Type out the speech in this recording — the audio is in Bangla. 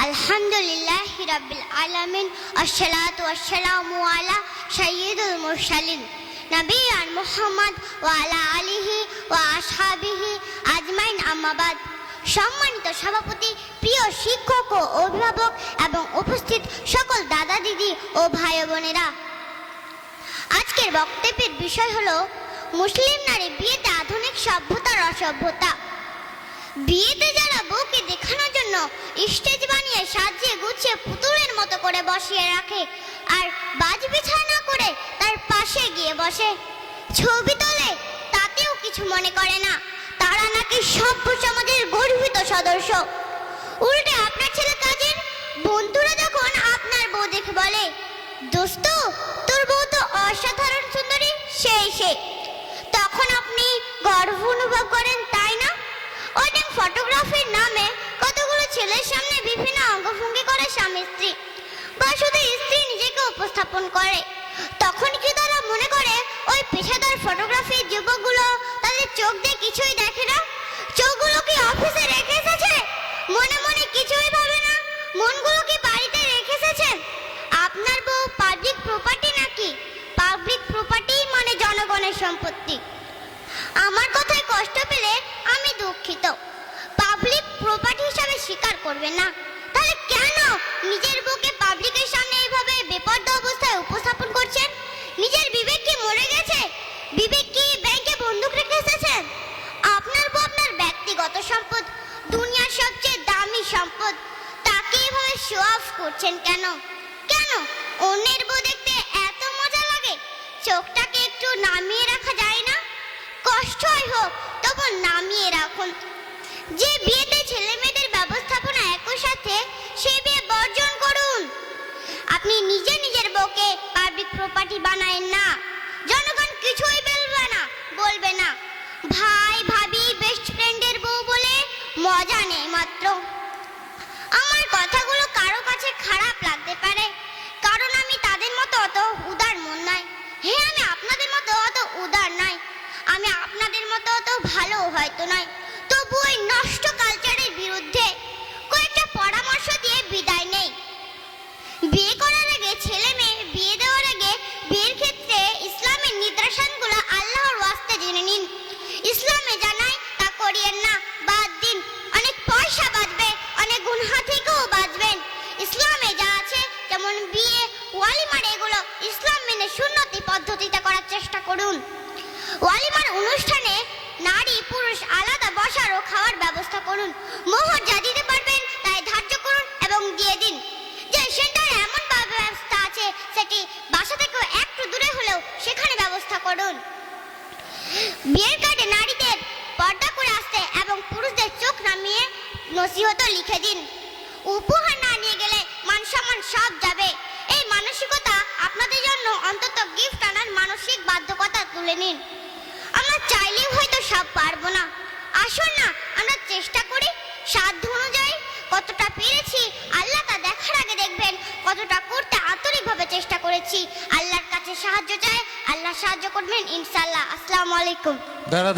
আলহামদুলিল্লাহি রাব্বিল আলামিন আসসালাতু ওয়াসসালামু আলা সাইয়্যিদুল মুরসালিন নবিয়ান মুহাম্মদ ওয়া আলা আলিহি ওয়া আসহাবিহি আজমাইন আম্মা বাদ। সম্মানিত সভাপতি, প্রিয় শিক্ষক ও অভিভাবক এবং উপস্থিত সকল দাদা দিদি ও ভাই বোনেরা, আজকের বক্তব্যের বিষয় হলো মুসলিম নারী বিয়েতে আধুনিক সভ্যতার অসভ্যতা। বিয়েতে যারা বউকে দেখানোর জন্য স্টেজ বানিয়ে সাজিয়ে গুছিয়ে পুতুলের মতো করে বসিয়ে রাখে আর বাজ বিছানা না করে তার পাশে গিয়ে বসে, ছবি তোলে, তাতেও কিছু মনে করে না, তারা নাকি সভ্য সমাজের গর্বিত সদস্য। উল্টে আপনার ছেলে কাজের বন্ধুরা যখন আপনার বউ দেখে বলে, দোস্ত তোর বউ তো অসাধারণ সুন্দরী, সে তখন আপনি গর্ব অনুভব করেন, তাই না? ওয়েডিং ফটোগ্রাফির নামে কতগুলো ছেলের সামনে বিভিন্ন অঙ্গভঙ্গি করে স্বামী স্ত্রী বা শুধু স্ত্রী নিজেকে উপস্থাপন করে, তখন কি তারা মনে করে ওই পেশাদার ফটোগ্রাফির যুবকগুলো তাদের চোখ দিয়ে কিছুই দেখে না? চোখগুলো কি অফিসে রেখে এসেছে? মনে মনে কিছুই ভাবে না? মনগুলো কি বাড়িতে রেখে এসেছেন? আপনার বউ পাবলিক প্রপার্টি নাকি? পাবলিক প্রপার্টি মানে জনগণের সম্পত্তি। আমার কথায় কষ্ট পেলে আমি দুঃখিত, পাবলিক প্রপার্টি হিসাবে স্বীকার করবেন না। তাহলে কেন নিজের বউকে পাবলিকের সামনে এইভাবে বেপরোয়া অবস্থায় উপস্থাপন করছেন? নিজের বিবেক কি মরে গেছে? বিবেক কি ব্যাংকে বন্দুক রেখে এসেছেন? আপনার বউ আপনার ব্যক্তিগত সম্পদ, দুনিয়ার সবচেয়ে দামি সম্পদ, তাকে এভাবে শো অফ করছেন কেন? কেন অন্যের বউ দেখতে এত মজা লাগে? চোখটাকে একটু নামিয়ে রাখা যায় না? কষ্টই হোক তবু নামিয়ে রাখুন। যে বিয়েতে ছেলে মেয়েদের ব্যবস্থাপনা একই সাথে, সে বিয়ে বর্জন করুন। আপনি নিজের বউকে পাবলিক প্রপার্টি বানায়েন না, জনগণ কিছুই বলবে না। ভাই ভাবি বেস্ট ফ্রেন্ডের বউ বলে মজা নেই মাত্র। আমার কথাগুলো কারো কাছে খারাপ লাগতে পারে, কারণ আমি তাদের মতো অত উদার মন নয়। হ্যাঁ, আমি আপনাদের মতো অত উদার নয়, আমি আপনাদের মতো অত ভালো হয়তো নয়, তবু ওই নষ্ট কালচারের বিরুদ্ধে কয়েকটা পরামর্শ দিয়ে বিদায় নেই। বিয়ে করার আগে ছেলে মেয়ে বিয়ে দেওয়ার আগে বিয়ের ক্ষেত্রে ইসলামের নির্দেশনাগুলো আল্লাহর ওয়াস্তে জেনে নিন। ইসলামে জানায় তা করিয়েন না, বাদ দিন। অনেক পয়সা বাঁচবে, অনেক গুনাহ থেকেও বাঁচবেন। ইসলামে যা আছে, যেমন বিয়ে, ওয়ালিমার, এগুলো ইসলাম মেনে সুন্নতি পদ্ধতিতে করার চেষ্টা করুন। ওয়ালিমার অনুষ্ঠানে নারী পুরুষ আলাদা বসার ও খাওয়ার ব্যবস্থা করুন। মোহর যা দিতে পারবেন তাই ধার্য করুন এবং দিয়ে দিন। যে সেন্টারে এমন ব্যবস্থা আছে, সেটি বাসা থেকে একটু দূরে হলেও সেখানে ব্যবস্থা করুন। বিয়ের কার্ডে নারীদের পর্দা করে আসতে এবং পুরুষদের চোখ নামিয়ে নসিহত লিখে দিন। উপহার না নিয়ে গেলে মান সম্মান সব যাবে। এই মানসিকতা আপনাদের জন্য অন্তত গিফট আনার মানসিক বাধ্যকতা তুলে নিন। আমরা চাইলেও হয়তো সব পারবো না, আসুন না আমরা চেষ্টা করি। সাধ্য অনুযায়ী কতটা পেরেছি আল্লাহ তা দেখার আগে দেখবেন কতটা করতে আন্তরিকভাবে চেষ্টা করেছি। আল্লাহর কাছে সাহায্য চাই, আল্লাহ সাহায্য করবেন ইনশাআল্লাহ। আসসালামু আলাইকুম। দাঁড়া